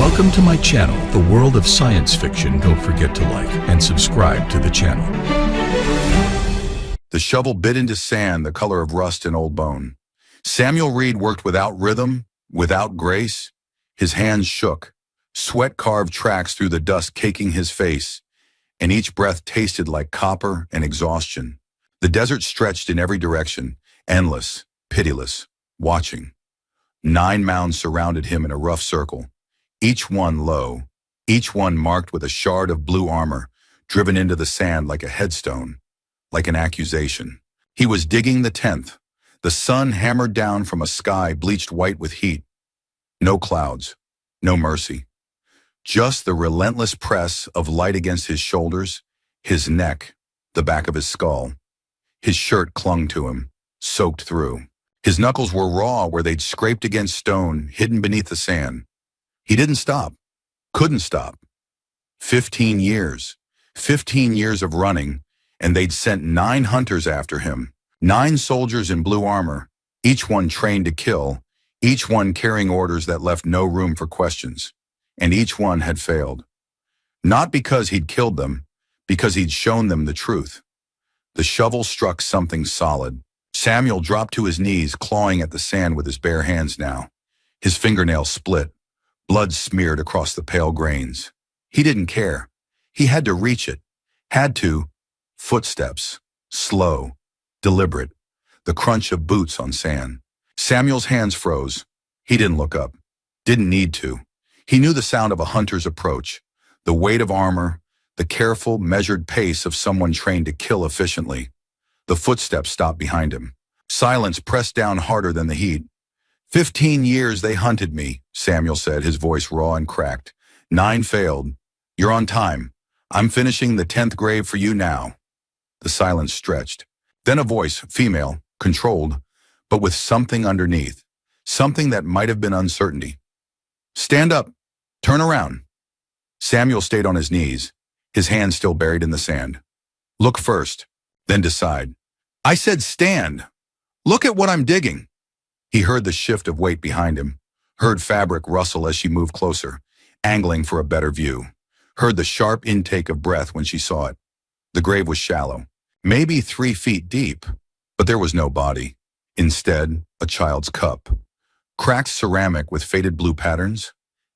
Welcome to my channel, the world of science fiction. Don't forget to like and subscribe to the channel. The shovel bit into sand the color of rust and old bone. Samuel Reed worked without rhythm, without grace. His hands shook. Sweat carved tracks through the dust caking his face, and each breath tasted like copper and exhaustion. The desert stretched in every direction, endless, pitiless, watching. 9 mounds surrounded him in a rough circle, each one low, each one marked with a shard of blue armor, driven into the sand like a headstone, like an accusation. He was digging the 10th. The sun hammered down from a sky bleached white with heat. No clouds, no mercy. Just the relentless press of light against his shoulders, his neck, the back of his skull. His shirt clung to him, soaked through. His knuckles were raw where they'd scraped against stone, hidden beneath the sand. He didn't stop, couldn't stop. 15 years, 15 years of running, and they'd sent 9 hunters after him, 9 soldiers in blue armor, each one trained to kill, each one carrying orders that left no room for questions. And each one had failed. Not because he'd killed them, because he'd shown them the truth. The shovel struck something solid. Samuel dropped to his knees, clawing at the sand with his bare hands now. His fingernails split. Blood smeared across the pale grains. He didn't care. He had to reach it. Had to. Footsteps. Slow. Deliberate. The crunch of boots on sand. Samuel's hands froze. He didn't look up. Didn't need to. He knew the sound of a hunter's approach. The weight of armor. The careful, measured pace of someone trained to kill efficiently. The footsteps stopped behind him. Silence pressed down harder than the heat. 15 years they hunted me, Samuel said, his voice raw and cracked. 9 failed. You're on time. I'm finishing the 10th grave for you now. The silence stretched. Then a voice, female, controlled, but with something underneath. Something that might have been uncertainty. Stand up. Turn around. Samuel stayed on his knees, his hands still buried in the sand. Look first, then decide. I said stand. Look at what I'm digging. He heard the shift of weight behind him, heard fabric rustle as she moved closer, angling for a better view, heard the sharp intake of breath when she saw it. The grave was shallow, maybe 3 feet deep, but there was no body. Instead, a child's cup. Cracked ceramic with faded blue patterns.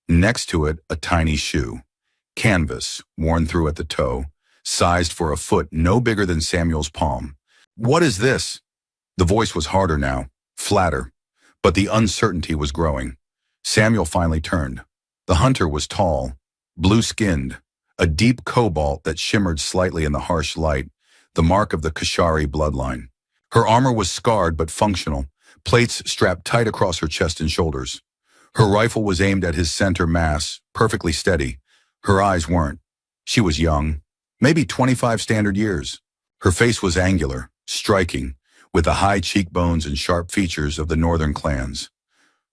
Next to it, a tiny shoe. Canvas, worn through at the toe, sized for a foot no bigger than Samuel's palm. What is this? The voice was harder now, flatter, but the uncertainty was growing. Samuel finally turned. The hunter was tall, blue-skinned, a deep cobalt that shimmered slightly in the harsh light, the mark of the Kashari bloodline. Her armor was scarred but functional, plates strapped tight across her chest and shoulders. Her rifle was aimed at his center mass, perfectly steady. Her eyes weren't. She was young, maybe 25 standard years. Her face was angular, striking, with the high cheekbones and sharp features of the northern clans.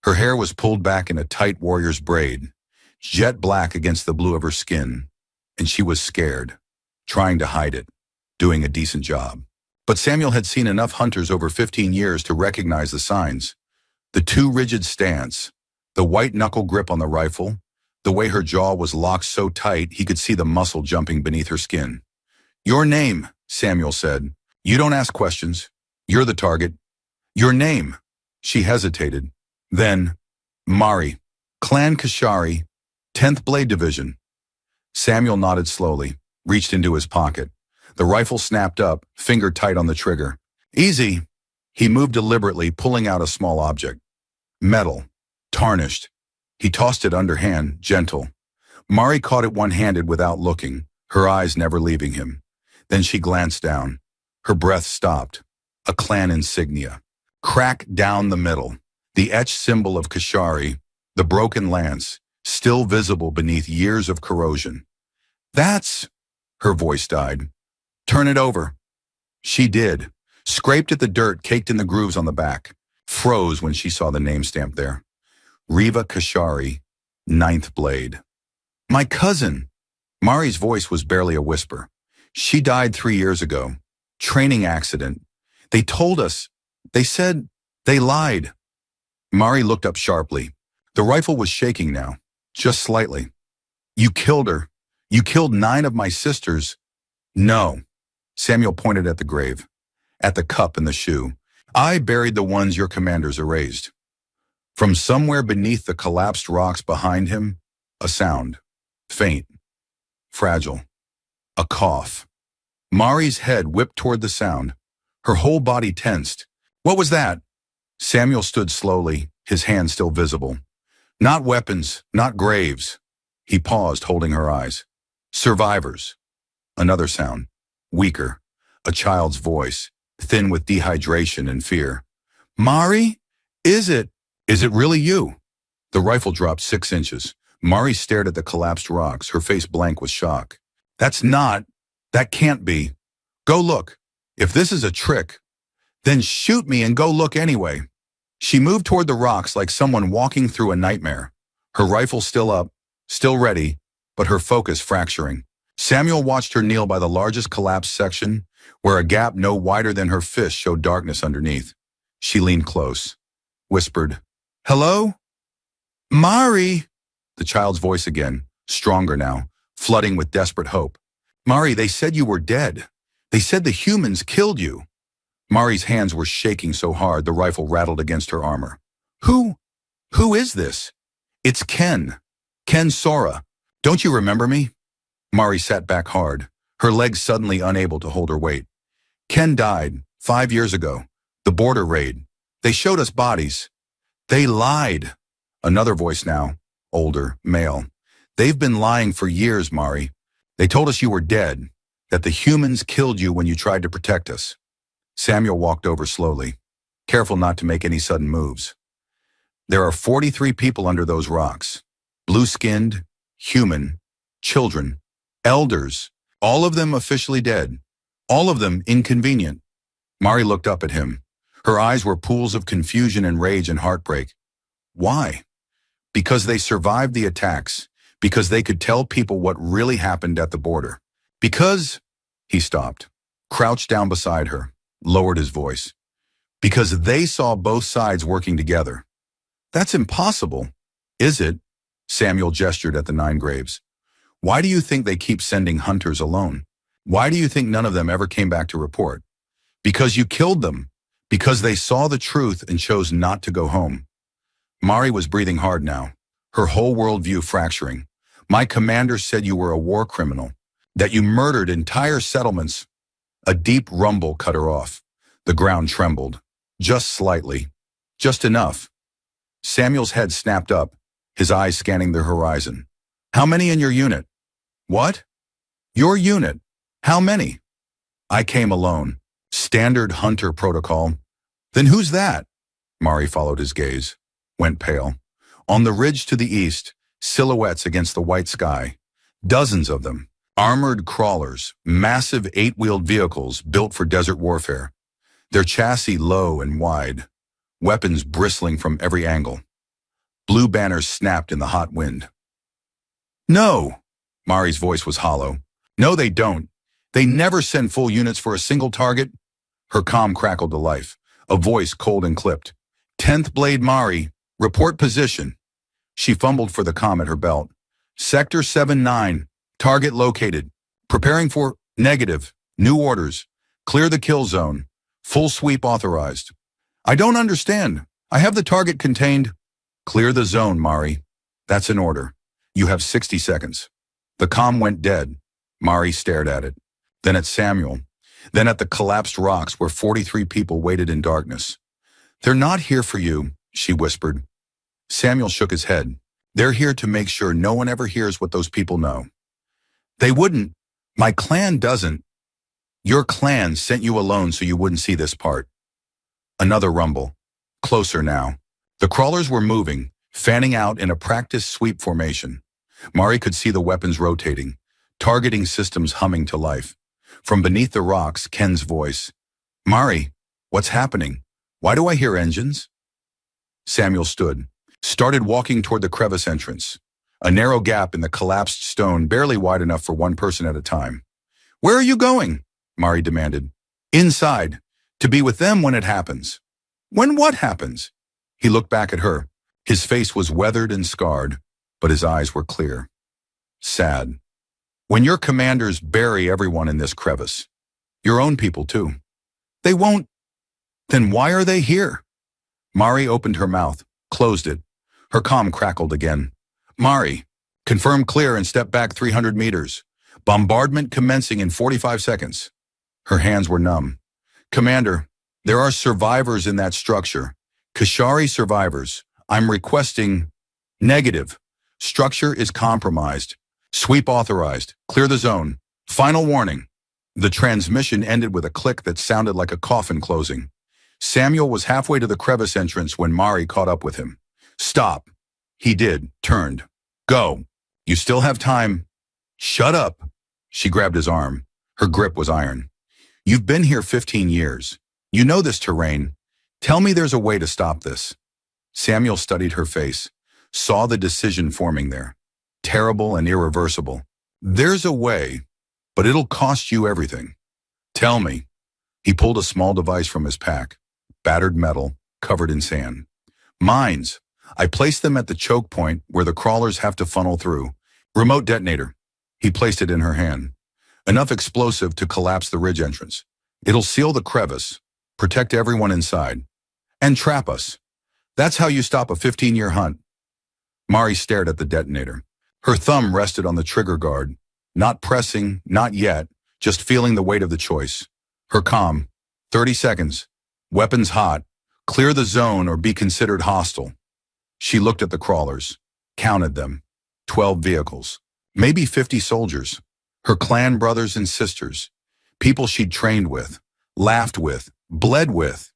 Her hair was pulled back in a tight warrior's braid, jet black against the blue of her skin, and she was scared, trying to hide it, doing a decent job. But Samuel had seen enough hunters over 15 years to recognize the signs. The too rigid stance, the white knuckle grip on the rifle, the way her jaw was locked so tight he could see the muscle jumping beneath her skin. Your name, Samuel said. You don't ask questions. You're the target. Your name. She hesitated. Then, Mari, Clan Kashari, 10th Blade Division. Samuel nodded slowly, reached into his pocket. The rifle snapped up, finger tight on the trigger. Easy. He moved deliberately, pulling out a small object. Metal, tarnished. He tossed it underhand, gentle. Mari caught it one-handed without looking, her eyes never leaving him. Then she glanced down. Her breath stopped. A clan insignia. Crack down the middle. The etched symbol of Kashari, the broken lance, still visible beneath years of corrosion. That's... Her voice died. Turn it over. She did. Scraped at the dirt caked in the grooves on the back. Froze when she saw the name stamp there. Riva Kashari, 9th Blade. My cousin! Mari's voice was barely a whisper. She died 3 years ago. Training accident. They told us. They said. They lied. Mari looked up sharply. The rifle was shaking now. Just slightly. You killed her. You killed 9 of my sisters. No. Samuel pointed at the grave, at the cup and the shoe. I buried the ones your commanders erased. From somewhere beneath the collapsed rocks behind him, a sound. Faint. Fragile. A cough. Mari's head whipped toward the sound. Her whole body tensed. What was that? Samuel stood slowly, his hand still visible. Not weapons, not graves. He paused, holding her eyes. Survivors. Another sound. Weaker. A child's voice, thin with dehydration and fear. Mari? Is it really you? The rifle dropped 6 inches. Mari stared at the collapsed rocks, her face blank with shock. That can't be. Go look. If this is a trick, then shoot me and go look anyway. She moved toward the rocks like someone walking through a nightmare. Her rifle still up, still ready, but her focus fracturing. Samuel watched her kneel by the largest collapsed section, where a gap no wider than her fist showed darkness underneath. She leaned close, whispered, Hello? Mari! The child's voice again, stronger now, flooding with desperate hope. Mari, they said you were dead. They said the humans killed you. Mari's hands were shaking so hard the rifle rattled against her armor. Who is this? It's Ken. Ken Sora. Don't you remember me? Mari sat back hard, her legs suddenly unable to hold her weight. Ken died 5 years ago. The border raid. They showed us bodies. They lied. Another voice now, older, male. They've been lying for years, Mari. They told us you were dead, that the humans killed you when you tried to protect us. Samuel walked over slowly, careful not to make any sudden moves. There are 43 people under those rocks. Blue-skinned, human, children, elders, all of them officially dead, all of them inconvenient. Mari looked up at him. Her eyes were pools of confusion and rage and heartbreak. Why? Because they survived the attacks, because they could tell people what really happened at the border. Because, he stopped, crouched down beside her, lowered his voice. Because they saw both sides working together. That's impossible, is it? Samuel gestured at the 9 graves. Why do you think they keep sending hunters alone? Why do you think none of them ever came back to report? Because you killed them. Because they saw the truth and chose not to go home. Mari was breathing hard now, her whole worldview fracturing. My commander said you were a war criminal, that you murdered entire settlements. A deep rumble cut her off. The ground trembled, just slightly, just enough. Samuel's head snapped up, his eyes scanning the horizon. How many in your unit? What? Your unit? How many? I came alone. Standard hunter protocol. Then who's that? Mari followed his gaze, went pale. On the ridge to the east, silhouettes against the white sky. Dozens of them. Armored crawlers, massive 8-wheeled vehicles built for desert warfare. Their chassis low and wide. Weapons bristling from every angle. Blue banners snapped in the hot wind. No! Mari's voice was hollow. No, they don't. They never send full units for a single target. Her comm crackled to life, a voice cold and clipped. 10th Blade Mari, report position. She fumbled for the comm at her belt. Sector 7-9, target located. Preparing for negative, new orders. Clear the kill zone. Full sweep authorized. I don't understand. I have the target contained. Clear the zone, Mari. That's an order. You have 60 seconds. The comm went dead. Mari stared at it. Then at Samuel. Then at the collapsed rocks where 43 people waited in darkness. They're not here for you, she whispered. Samuel shook his head. They're here to make sure no one ever hears what those people know. They wouldn't. My clan doesn't. Your clan sent you alone so you wouldn't see this part. Another rumble. Closer now. The crawlers were moving, fanning out in a practice sweep formation. Mari could see the weapons rotating, targeting systems humming to life. From beneath the rocks, Ken's voice. Mari, what's happening? Why do I hear engines? Samuel stood, started walking toward the crevice entrance. A narrow gap in the collapsed stone, barely wide enough for one person at a time. Where are you going? Mari demanded. Inside, to be with them when it happens. When what happens? He looked back at her. His face was weathered and scarred. but his eyes were clear. Sad. When your commanders bury everyone in this crevice, your own people too, they won't. Then why are they here? Mari opened her mouth, closed it. Her comm crackled again. Mari, confirm clear and step back 300 meters. Bombardment commencing in 45 seconds. Her hands were numb. Commander, there are survivors in that structure. Kashari survivors. I'm requesting negative. Structure is compromised. Sweep authorized. Clear the zone. Final warning. The transmission ended with a click that sounded like a coffin closing. Samuel was halfway to the crevice entrance when Mari caught up with him. Stop. He did, turned. Go. You still have time. Shut up. She grabbed his arm. Her grip was iron. You've been here 15 years. You know this terrain. Tell me there's a way to stop this. Samuel studied her face, saw the decision forming there. Terrible and irreversible. There's a way, but it'll cost you everything. Tell me. He pulled a small device from his pack, battered metal, covered in sand. Mines. I placed them at the choke point where the crawlers have to funnel through. Remote detonator. He placed it in her hand. Enough explosive to collapse the ridge entrance. It'll seal the crevice, protect everyone inside, and trap us. That's how you stop a 15-year hunt. Mari stared at the detonator. Her thumb rested on the trigger guard, not pressing, not yet, just feeling the weight of the choice. Her comm, 30 seconds, weapons hot, clear the zone or be considered hostile. She looked at the crawlers, counted them, 12 vehicles, maybe 50 soldiers, her clan brothers and sisters, people she'd trained with, laughed with, bled with.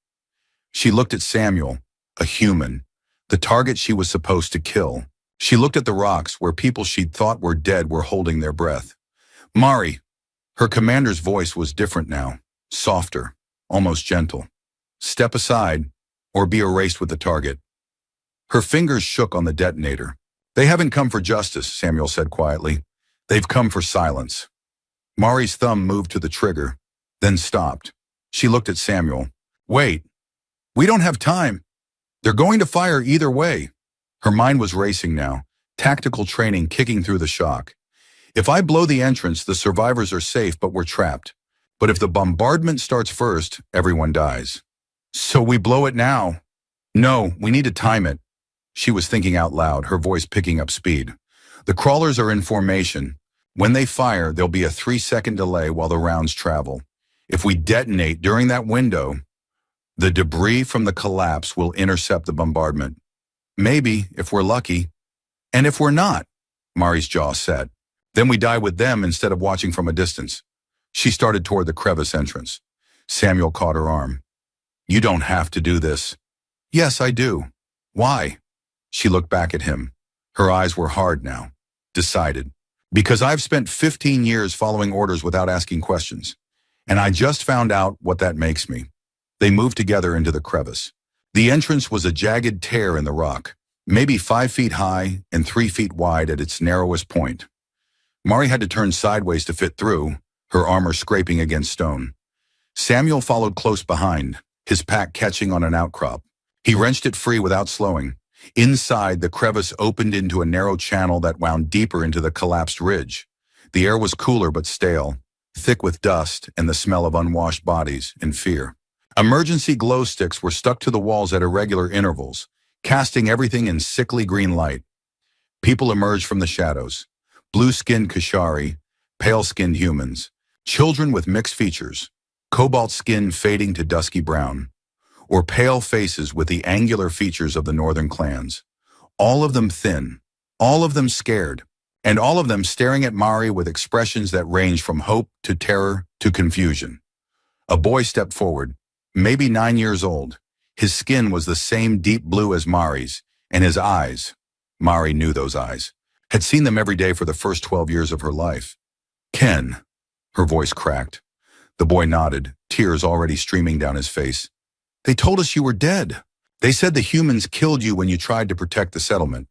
She looked at Samuel, a human, the target she was supposed to kill. She looked at the rocks where people she'd thought were dead were holding their breath. Mari, her commander's voice was different now, softer, almost gentle. Step aside or be erased with the target. Her fingers shook on the detonator. They haven't come for justice, Samuel said quietly. They've come for silence. Mari's thumb moved to the trigger, then stopped. She looked at Samuel. Wait, we don't have time. They're going to fire either way. Her mind was racing now, tactical training kicking through the shock. If I blow the entrance, the survivors are safe, but we're trapped. But if the bombardment starts first, everyone dies. So we blow it now. No, we need to time it. She was thinking out loud, her voice picking up speed. The crawlers are in formation. When they fire, there'll be a 3-second delay while the rounds travel. If we detonate during that window, the debris from the collapse will intercept the bombardment. Maybe, if we're lucky. And if we're not, Mari's jaw set. Then we die with them instead of watching from a distance. She started toward the crevice entrance. Samuel caught her arm. You don't have to do this. Yes, I do. Why? She looked back at him. Her eyes were hard now, decided. Because I've spent 15 years following orders without asking questions. And I just found out what that makes me. They moved together into the crevice. The entrance was a jagged tear in the rock, maybe 5 feet high and 3 feet wide at its narrowest point. Mari had to turn sideways to fit through, her armor scraping against stone. Samuel followed close behind, his pack catching on an outcrop. He wrenched it free without slowing. Inside, the crevice opened into a narrow channel that wound deeper into the collapsed ridge. The air was cooler but stale, thick with dust and the smell of unwashed bodies and fear. Emergency glow sticks were stuck to the walls at irregular intervals, casting everything in sickly green light. People emerged from the shadows. Blue-skinned Kashari, pale-skinned humans, children with mixed features, cobalt skin fading to dusky brown, or pale faces with the angular features of the northern clans. All of them thin, all of them scared, and all of them staring at Mari with expressions that ranged from hope to terror to confusion. A boy stepped forward, maybe 9 years old. His skin was the same deep blue as Mari's, and his eyes, Mari knew those eyes, had seen them every day for the first 12 years of her life. Ken, her voice cracked. The boy nodded, tears already streaming down his face. They told us you were dead. They said the humans killed you when you tried to protect the settlement.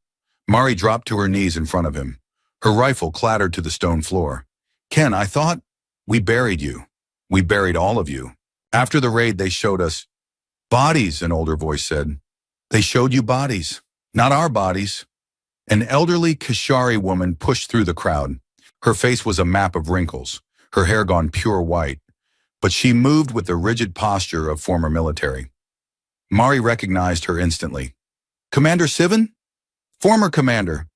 Mari dropped to her knees in front of him. Her rifle clattered to the stone floor. Ken, I thought we buried you. We buried all of you. After the raid, they showed us bodies, an older voice said. They showed you bodies, not our bodies. An elderly Kashari woman pushed through the crowd. Her face was a map of wrinkles, her hair gone pure white, but she moved with the rigid posture of former military. Mari recognized her instantly. "Commander Sivan?" "Former commander."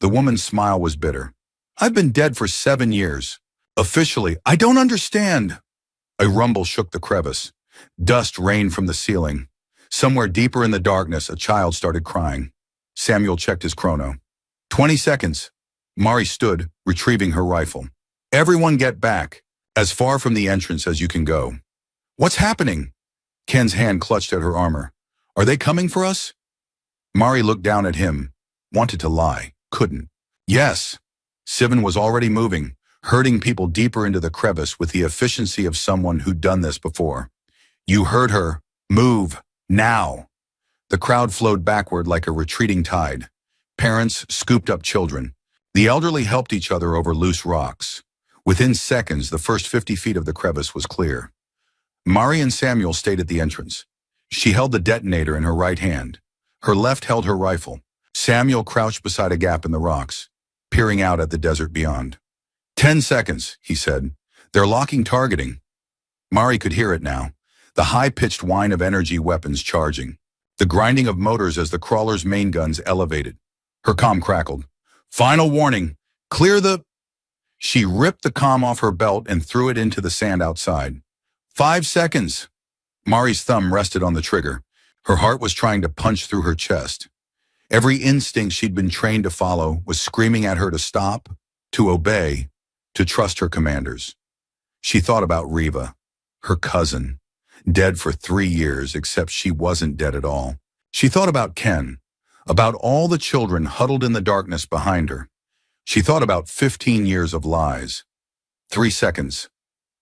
The woman's smile was bitter. "I've been dead for 7 years. Officially, I don't understand." A rumble shook the crevice. Dust rained from the ceiling. Somewhere deeper in the darkness, a child started crying. Samuel checked his chrono. 20 seconds. Mari stood, retrieving her rifle. "Everyone get back, as far from the entrance as you can go." "What's happening?" Ken's hand clutched at her armor. "Are they coming for us?" Mari looked down at him, wanted to lie, couldn't. Yes. Sivan was already moving, herding people deeper into the crevice with the efficiency of someone who'd done this before. "You heard her. Move. Now." The crowd flowed backward like a retreating tide. Parents scooped up children. The elderly helped each other over loose rocks. Within seconds, the first 50 feet of the crevice was clear. Mari and Samuel stayed at the entrance. She held the detonator in her right hand. Her left held her rifle. Samuel crouched beside a gap in the rocks, peering out at the desert beyond. 10 seconds, he said. "They're locking targeting." Mari could hear it now, the high-pitched whine of energy weapons charging, the grinding of motors as the crawler's main guns elevated. Her comm crackled. "Final warning. Clear the..." She ripped the comm off her belt and threw it into the sand outside. 5 seconds. Mari's thumb rested on the trigger. Her heart was trying to punch through her chest. Every instinct she'd been trained to follow was screaming at her to stop, to obey, to trust her commanders. She thought about Riva, her cousin, dead for 3 years, except she wasn't dead at all. She thought about Ken, about all the children huddled in the darkness behind her. She thought about 15 years of lies. 3 seconds.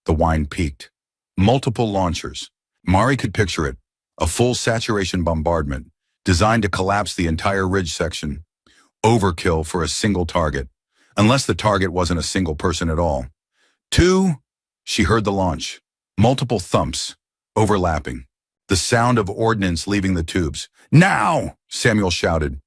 The whine peaked. Multiple launchers. Mari could picture it. A full saturation bombardment, designed to collapse the entire ridge section. Overkill for a single target, unless the target wasn't a single person at all. 2. She heard the launch. Multiple thumps, overlapping. The sound of ordnance leaving the tubes. "Now!" Samuel shouted.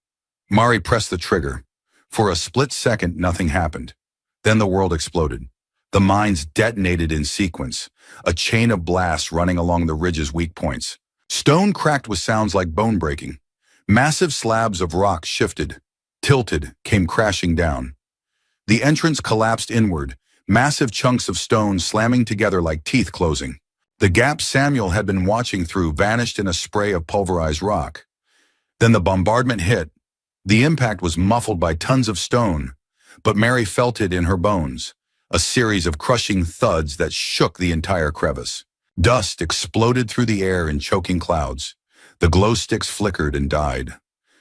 Mari pressed the trigger. For a split second, nothing happened. Then the world exploded. The mines detonated in sequence, a chain of blasts running along the ridge's weak points. Stone cracked with sounds like bone breaking. Massive slabs of rock shifted, tilted, came crashing down. The entrance collapsed inward, massive chunks of stone slamming together like teeth closing. The gap Samuel had been watching through vanished in a spray of pulverized rock. Then the bombardment hit. The impact was muffled by tons of stone, but Mari felt it in her bones, a series of crushing thuds that shook the entire crevice. Dust exploded through the air in choking clouds. The glow sticks flickered and died.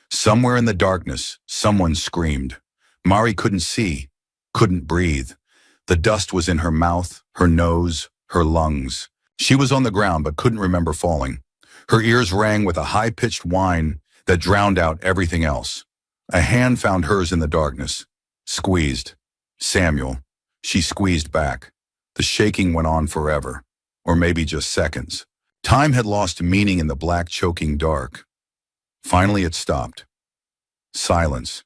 Somewhere in the darkness, someone screamed. Mari couldn't see, couldn't breathe. The dust was in her mouth, her nose, her lungs. She was on the ground but couldn't remember falling. Her ears rang with a high-pitched whine that drowned out everything else. A hand found hers in the darkness. Squeezed. Samuel. She squeezed back. The shaking went on forever, or maybe just seconds. Time had lost meaning in the black, choking dark. Finally, it stopped. Silence.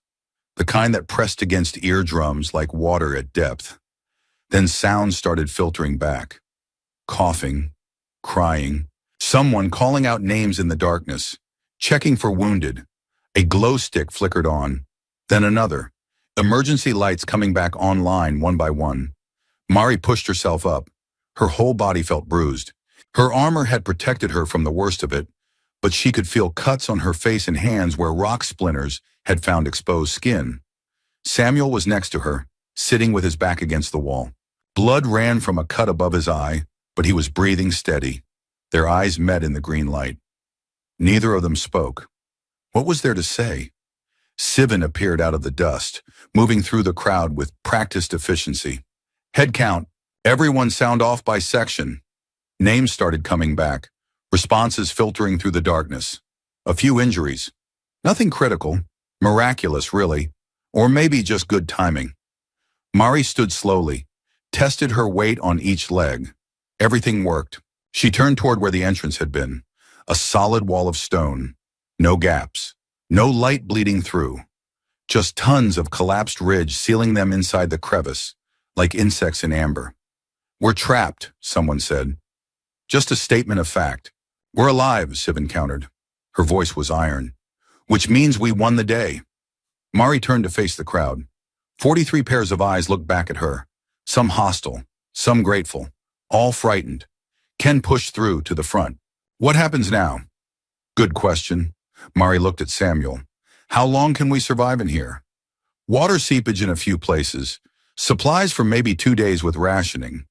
The kind that pressed against eardrums like water at depth. Then sounds started filtering back. Coughing, crying, someone calling out names in the darkness, checking for wounded. A glow stick flickered on, then another. Emergency lights coming back online one by one. Mari pushed herself up. Her whole body felt bruised. Her armor had protected her from the worst of it, but she could feel cuts on her face and hands where rock splinters had found exposed skin. Samuel was next to her, sitting with his back against the wall. Blood ran from a cut above his eye, but he was breathing steady. Their eyes met in the green light. Neither of them spoke. What was there to say? Sivan appeared out of the dust, moving through the crowd with practiced efficiency. Head count. Everyone sound off by section. Names started coming back, responses filtering through the darkness. A few injuries. Nothing critical, miraculous really, or maybe just good timing. Mari stood slowly, tested her weight on each leg. Everything worked. She turned toward where the entrance had been, a solid wall of stone. No gaps, no light bleeding through. Just tons of collapsed ridge sealing them inside the crevice, like insects in amber. "We're trapped," someone said. "Just a statement of fact." "We're alive," Sivan countered. Her voice was iron. "Which means we won the day." Mari turned to face the crowd. 43 pairs of eyes looked back at her, some hostile, some grateful, all frightened. Ken pushed through to the front. "What happens now?" "Good question." Mari looked at Samuel. "How long can we survive in here?" "Water seepage in a few places. Supplies for maybe 2 days with rationing."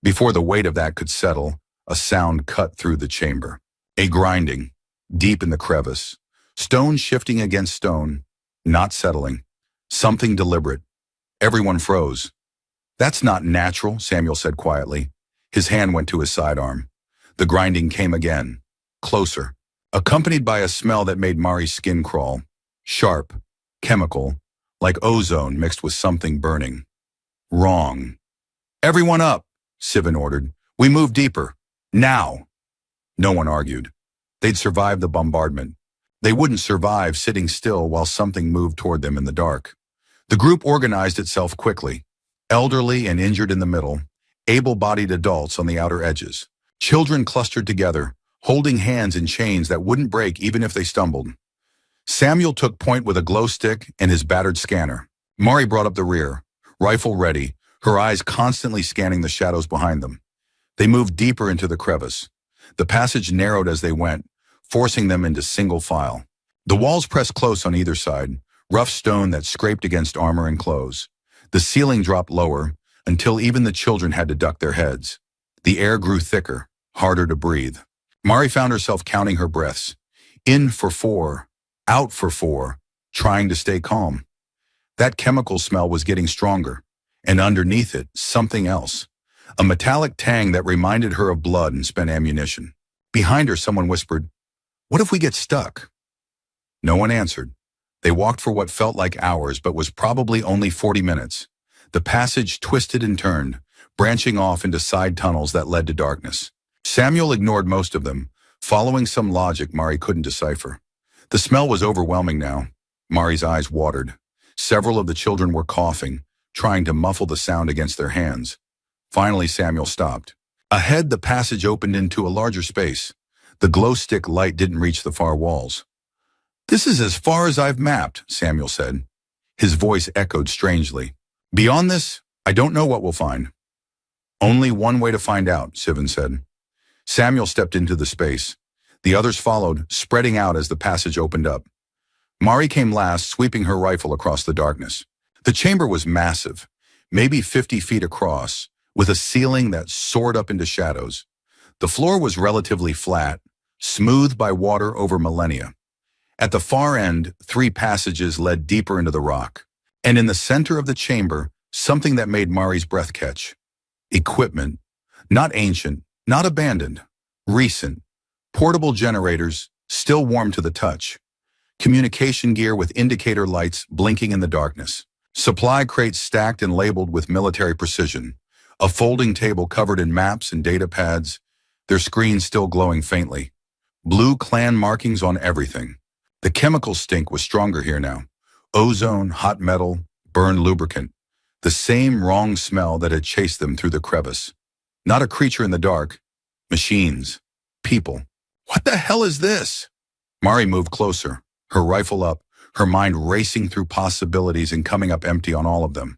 Before the weight of that could settle, a sound cut through the chamber. A grinding, deep in the crevice. Stone shifting against stone, not settling. Something deliberate. Everyone froze. "That's not natural," Samuel said quietly. His hand went to his sidearm. The grinding came again, closer, accompanied by a smell that made Mari's skin crawl. Sharp, chemical, like ozone mixed with something burning. Wrong. "Everyone up," Sivan ordered. "We move deeper. Now." No one argued. They'd survived the bombardment. They wouldn't survive sitting still while something moved toward them in the dark. The group organized itself quickly. Elderly and injured in the middle, able-bodied adults on the outer edges. Children clustered together, holding hands in chains that wouldn't break even if they stumbled. Samuel took point with a glow stick and his battered scanner. Mari brought up the rear, rifle ready, her eyes constantly scanning the shadows behind them. They moved deeper into the crevice. The passage narrowed as they went, forcing them into single file. The walls pressed close on either side, rough stone that scraped against armor and clothes. The ceiling dropped lower, until even the children had to duck their heads. The air grew thicker, harder to breathe. Mari found herself counting her breaths. In for 4, out for 4, trying to stay calm. That chemical smell was getting stronger, and underneath it, something else. A metallic tang that reminded her of blood and spent ammunition. Behind her, someone whispered, "What if we get stuck?" No one answered. They walked for what felt like hours, but was probably only 40 minutes. The passage twisted and turned, branching off into side tunnels that led to darkness. Samuel ignored most of them, following some logic Mari couldn't decipher. The smell was overwhelming now. Mari's eyes watered. Several of the children were coughing, trying to muffle the sound against their hands. Finally, Samuel stopped. Ahead, the passage opened into a larger space. The glow stick light didn't reach the far walls. "This is as far as I've mapped," Samuel said. His voice echoed strangely. "Beyond this, I don't know what we'll find." "Only one way to find out," Sivan said. Samuel stepped into the space. The others followed, spreading out as the passage opened up. Mari came last, sweeping her rifle across the darkness. The chamber was massive, maybe 50 feet across, with a ceiling that soared up into shadows. The floor was relatively flat, smoothed by water over millennia. At the far end, 3 passages led deeper into the rock. And in the center of the chamber, something that made Mari's breath catch. Equipment. Not ancient, not abandoned. Recent. Portable generators, still warm to the touch. Communication gear with indicator lights blinking in the darkness. Supply crates stacked and labeled with military precision. A folding table covered in maps and data pads, their screens still glowing faintly. Blue clan markings on everything. The chemical stink was stronger here now. Ozone, hot metal, burned lubricant. The same wrong smell that had chased them through the crevice. Not a creature in the dark. Machines. People. "What the hell is this?" Mari moved closer, her rifle up, her mind racing through possibilities and coming up empty on all of them.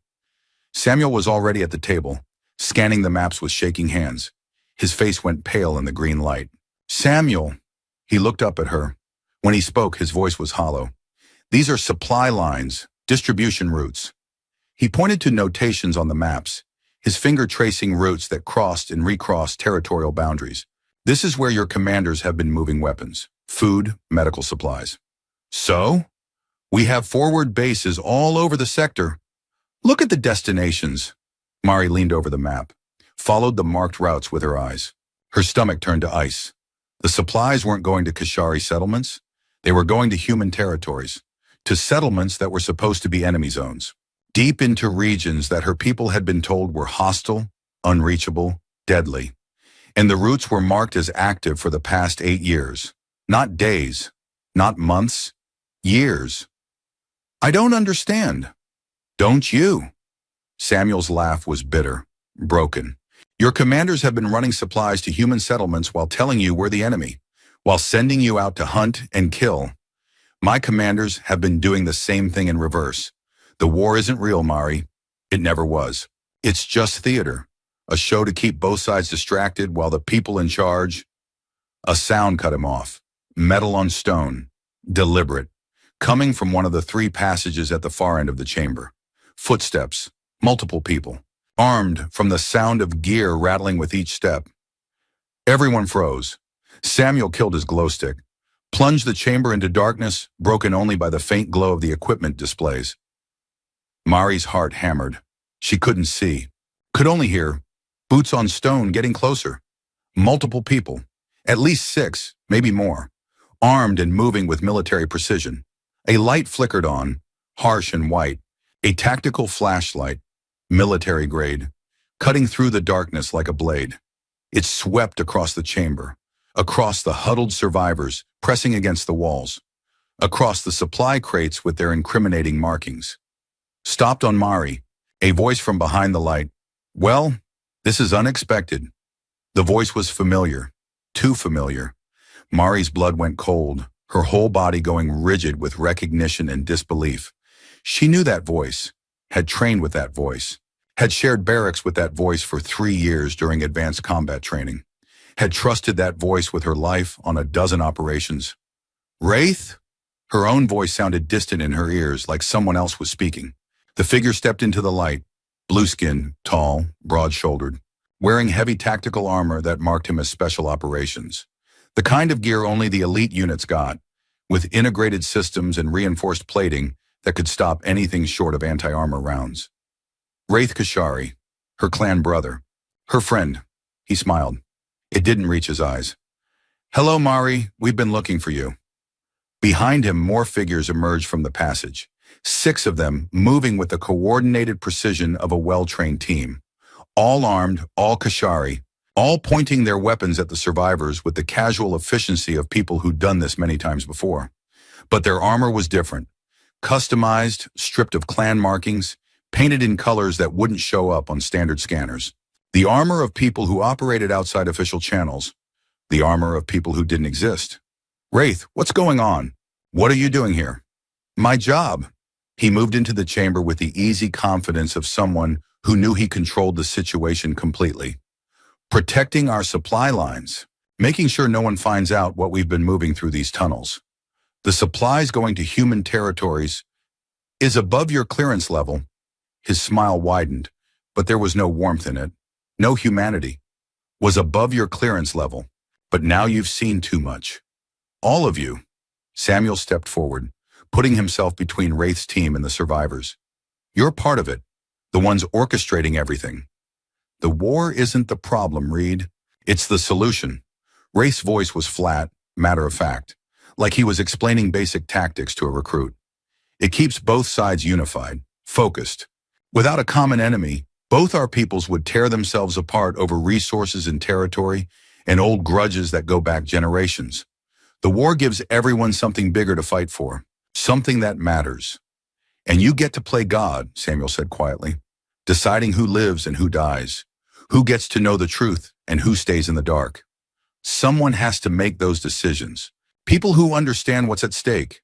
Samuel was already at the table, scanning the maps with shaking hands. His face went pale in the green light. "Samuel!" He looked up at her. When he spoke, his voice was hollow. "These are supply lines, distribution routes." He pointed to notations on the maps, his finger tracing routes that crossed and recrossed territorial boundaries. "This is where your commanders have been moving weapons, food, medical supplies." "So? We have forward bases all over the sector. Look at the destinations." Mari leaned over the map, followed the marked routes with her eyes. Her stomach turned to ice. The supplies weren't going to Kashari settlements. They were going to human territories, to settlements that were supposed to be enemy zones, deep into regions that her people had been told were hostile, unreachable, deadly. And the routes were marked as active for the past 8 years. Not days, not months, years. I don't understand. Don't you? Samuel's laugh was bitter, broken. Your commanders have been running supplies to human settlements while telling you we're the enemy, while sending you out to hunt and kill. My commanders have been doing the same thing in reverse. The war isn't real, Mari. It never was. It's just theater, a show to keep both sides distracted while the people in charge. A sound cut him off. Metal on stone. Deliberate. Coming from one of the three passages at the far end of the chamber. Footsteps. Multiple people. Armed from the sound of gear rattling with each step. Everyone froze. Samuel killed his glow stick. Plunged the chamber into darkness, broken only by the faint glow of the equipment displays. Mari's heart hammered. She couldn't see. Could only hear. Boots on stone getting closer. Multiple people. At least 6, maybe more. Armed and moving with military precision. A light flickered on, harsh and white. A tactical flashlight, military grade, cutting through the darkness like a blade. It swept across the chamber, across the huddled survivors pressing against the walls, across the supply crates with their incriminating markings. Stopped on Mari, a voice from behind the light. Well, this is unexpected. The voice was familiar, too familiar. Mari's blood went cold, her whole body going rigid with recognition and disbelief. She knew that voice, had trained with that voice, had shared barracks with that voice for 3 years during advanced combat training, had trusted that voice with her life on a dozen operations. Wraith? Her own voice sounded distant in her ears, like someone else was speaking. The figure stepped into the light, blue-skinned, tall, broad-shouldered, wearing heavy tactical armor that marked him as special operations. The kind of gear only the elite units got, with integrated systems and reinforced plating that could stop anything short of anti-armor rounds. Wraith Kashari, her clan brother, her friend. He smiled. It didn't reach his eyes. Hello, Mari, we've been looking for you. Behind him, more figures emerged from the passage, 6 of them moving with the coordinated precision of a well-trained team. All armed, all Kashari, all pointing their weapons at the survivors with the casual efficiency of people who'd done this many times before. But their armor was different. Customized, stripped of clan markings, painted in colors that wouldn't show up on standard scanners. The armor of people who operated outside official channels. The armor of people who didn't exist. Wraith, what's going on? What are you doing here? My job. He moved into the chamber with the easy confidence of someone who knew he controlled the situation completely. Protecting our supply lines. Making sure no one finds out what we've been moving through these tunnels. The supplies going to human territories is above your clearance level. His smile widened, but there was no warmth in it. No humanity. Was above your clearance level, but now you've seen too much. All of you. Samuel stepped forward, putting himself between Wraith's team and the survivors. You're part of it, the ones orchestrating everything. The war isn't the problem, Reed. It's the solution. Wraith's voice was flat, matter of fact, like he was explaining basic tactics to a recruit. It keeps both sides unified, focused. Without a common enemy, both our peoples would tear themselves apart over resources and territory and old grudges that go back generations. The war gives everyone something bigger to fight for, something that matters. And you get to play God, Samuel said quietly, deciding who lives and who dies, who gets to know the truth and who stays in the dark. Someone has to make those decisions. People who understand what's at stake.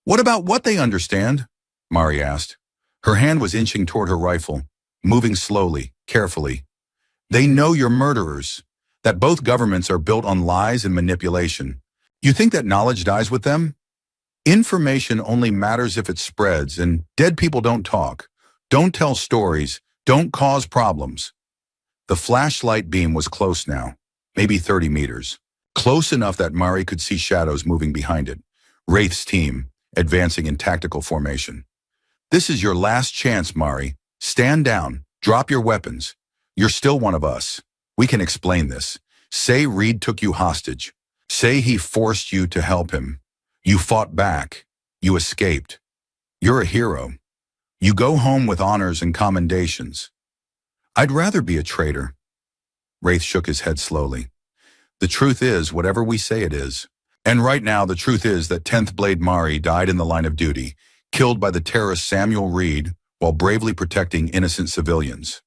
What about what they understand? Mari asked. Her hand was inching toward her rifle, moving slowly, carefully. They know you're murderers, that both governments are built on lies and manipulation. You think that knowledge dies with them? Information only matters if it spreads, and dead people don't talk, don't tell stories, don't cause problems. The flashlight beam was close now, maybe 30 meters. Close enough that Mari could see shadows moving behind it. Wraith's team, advancing in tactical formation. This is your last chance, Mari. Stand down. Drop your weapons. You're still one of us. We can explain this. Say Reed took you hostage. Say he forced you to help him. You fought back. You escaped. You're a hero. You go home with honors and commendations. I'd rather be a traitor. Wraith shook his head slowly. The truth is whatever we say it is. And right now the truth is that 10th Blade Mari died in the line of duty, killed by the terrorist Samuel Reed while bravely protecting innocent civilians.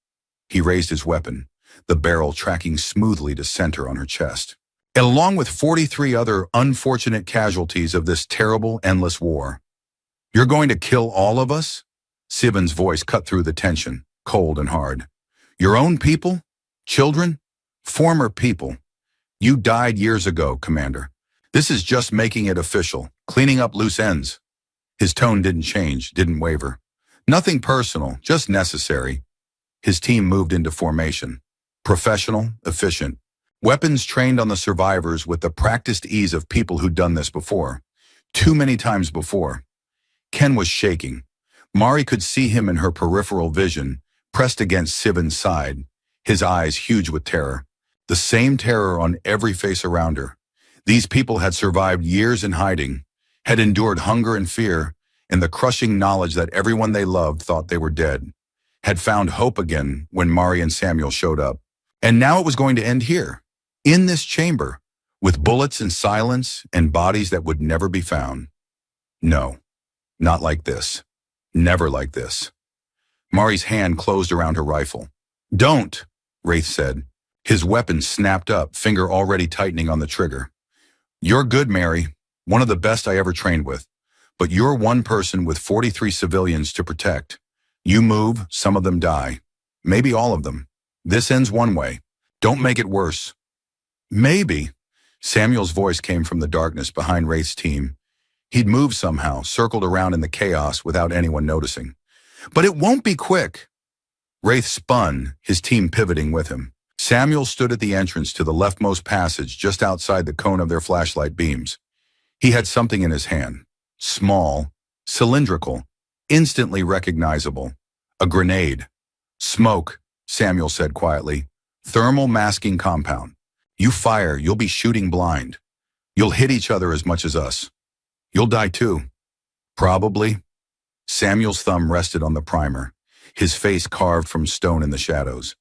He raised his weapon, the barrel tracking smoothly to center on her chest. And along with 43 other unfortunate casualties of this terrible, endless war. You're going to kill all of us? Sivan's voice cut through the tension, cold and hard. Your own people? Children? Former people. You died years ago, Commander. This is just making it official, cleaning up loose ends. His tone didn't change, didn't waver. Nothing personal, just necessary. His team moved into formation. Professional, efficient. Weapons trained on the survivors with the practiced ease of people who'd done this before. Too many times before. Ken was shaking. Mari could see him in her peripheral vision, pressed against Sivan's side, his eyes huge with terror. The same terror on every face around her. These people had survived years in hiding, had endured hunger and fear, and the crushing knowledge that everyone they loved thought they were dead, had found hope again when Mari and Samuel showed up. And now it was going to end here, in this chamber, with bullets and silence and bodies that would never be found. No, not like this. Never like this. Mari's hand closed around her rifle. Don't, Wraith said. His weapon snapped up, finger already tightening on the trigger. You're good, Mary, one of the best I ever trained with. But you're one person with 43 civilians to protect. You move, some of them die. Maybe all of them. This ends one way. Don't make it worse. Maybe. Samuel's voice came from the darkness behind Wraith's team. He'd moved somehow, circled around in the chaos without anyone noticing. But it won't be quick. Wraith spun, his team pivoting with him. Samuel stood at the entrance to the leftmost passage just outside the cone of their flashlight beams. He had something in his hand. Small, cylindrical, instantly recognizable. A grenade. Smoke, Samuel said quietly. Thermal masking compound. You fire, you'll be shooting blind. You'll hit each other as much as us. You'll die too. Probably. Samuel's thumb rested on the primer, his face carved from stone in the shadows.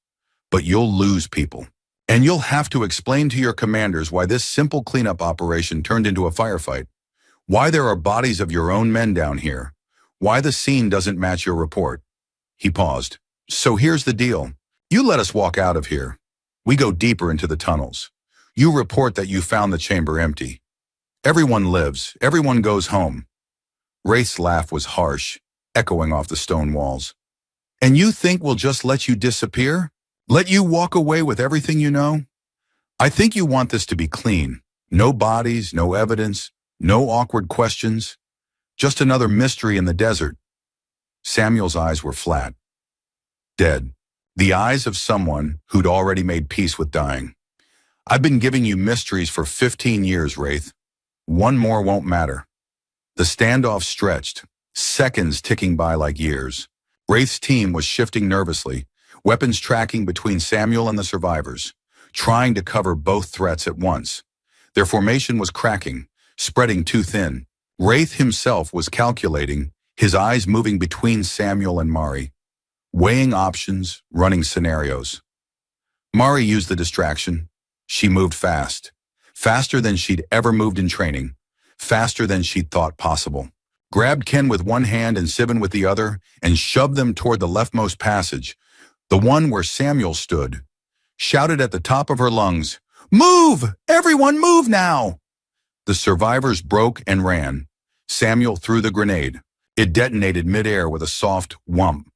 But you'll lose people. And you'll have to explain to your commanders why this simple cleanup operation turned into a firefight. Why there are bodies of your own men down here. Why the scene doesn't match your report. He paused. So here's the deal. You let us walk out of here. We go deeper into the tunnels. You report that you found the chamber empty. Everyone lives. Everyone goes home. Wraith's laugh was harsh, echoing off the stone walls. And you think we'll just let you disappear? Let you walk away with everything you know? I think you want this to be clean. No bodies, no evidence, no awkward questions. Just another mystery in the desert. Samuel's eyes were flat. Dead. The eyes of someone who'd already made peace with dying. I've been giving you mysteries for 15 years, Wraith. One more won't matter. The standoff stretched, seconds ticking by like years. Wraith's team was shifting nervously, weapons tracking between Samuel and the survivors, trying to cover both threats at once. Their formation was cracking, spreading too thin. Wraith himself was calculating, his eyes moving between Samuel and Mari, weighing options, running scenarios. Mari used the distraction. She moved fast, faster than she'd ever moved in training, faster than she'd thought possible. Grabbed Ken with one hand and Sivan with the other and shoved them toward the leftmost passage, the one where Samuel stood. Shouted at the top of her lungs, "Move! Everyone move now!" The survivors broke and ran. Samuel threw the grenade. It detonated midair with a soft whump.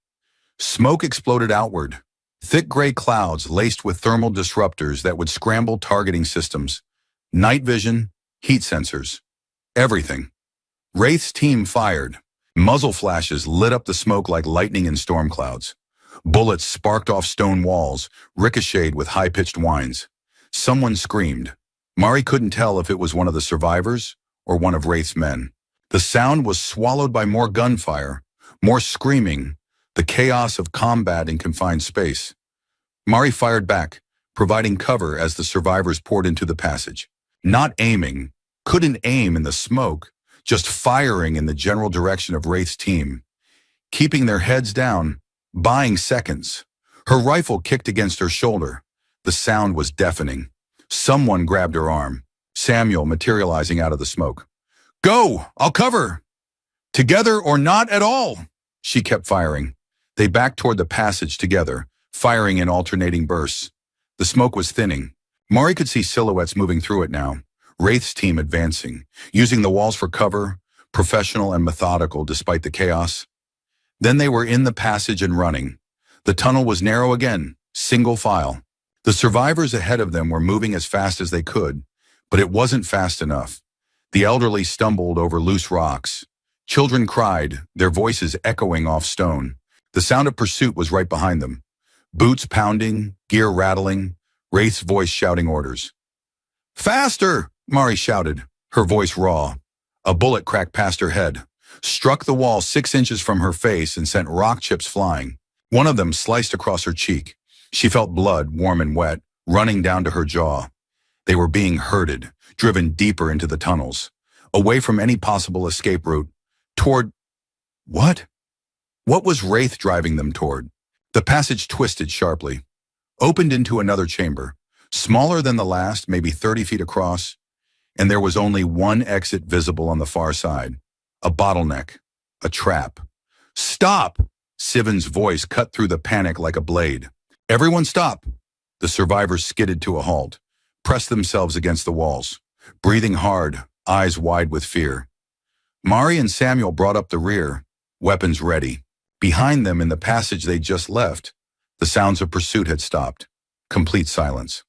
Smoke exploded outward. Thick gray clouds laced with thermal disruptors that would scramble targeting systems. Night vision, heat sensors. Everything. Wraith's team fired. Muzzle flashes lit up the smoke like lightning in storm clouds. Bullets sparked off stone walls, ricocheted with high-pitched whines. Someone screamed. Mari couldn't tell if it was one of the survivors or one of Wraith's men. The sound was swallowed by more gunfire, more screaming, the chaos of combat in confined space. Mari fired back, providing cover as the survivors poured into the passage. Not aiming, couldn't aim in the smoke, just firing in the general direction of Wraith's team. Keeping their heads down, buying seconds. Her rifle kicked against her shoulder. The sound was deafening. Someone grabbed her arm. Samuel materializing out of the smoke. "Go! I'll cover!" Together or not at all. She kept firing. They backed toward the passage together, firing in alternating bursts. The smoke was thinning. Mari could see silhouettes moving through it now. Wraith's team advancing, using the walls for cover, professional and methodical despite the chaos. Then they were in the passage and running. The tunnel was narrow again, single file. The survivors ahead of them were moving as fast as they could, but it wasn't fast enough. The elderly stumbled over loose rocks. Children cried, their voices echoing off stone. The sound of pursuit was right behind them. Boots pounding, gear rattling, Wraith's voice shouting orders. "Faster!" Mari shouted, her voice raw. A bullet cracked past her head, struck the wall 6 inches from her face and sent rock chips flying. One of them sliced across her cheek. She felt blood, warm and wet, running down to her jaw. They were being herded, driven deeper into the tunnels, away from any possible escape route, toward... What? What was Wraith driving them toward? The passage twisted sharply, opened into another chamber, smaller than the last, maybe 30 feet across, and there was only one exit visible on the far side. A bottleneck, a trap. "Stop!" Sivan's voice cut through the panic like a blade. "Everyone stop!" The survivors skidded to a halt, pressed themselves against the walls, breathing hard, eyes wide with fear. Mari and Samuel brought up the rear, weapons ready. Behind them in the passage they'd just left, the sounds of pursuit had stopped. Complete silence.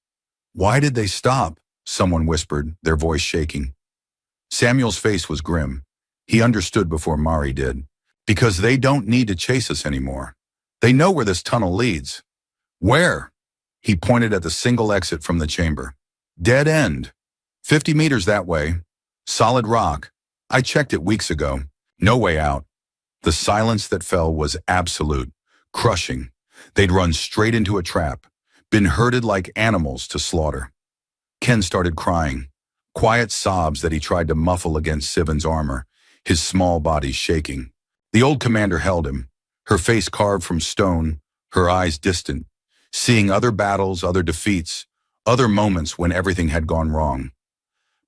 "Why did they stop?" Someone whispered, their voice shaking. Samuel's face was grim. He understood before Mari did. "Because they don't need to chase us anymore. They know where this tunnel leads." "Where?" He pointed at the single exit from the chamber. "Dead end. 50 meters that way. Solid rock. I checked it weeks ago. No way out." The silence that fell was absolute, crushing. They'd run straight into a trap, been herded like animals to slaughter. Ken started crying, quiet sobs that he tried to muffle against Sivan's armor, his small body shaking. The old commander held him, her face carved from stone, her eyes distant, seeing other battles, other defeats, other moments when everything had gone wrong.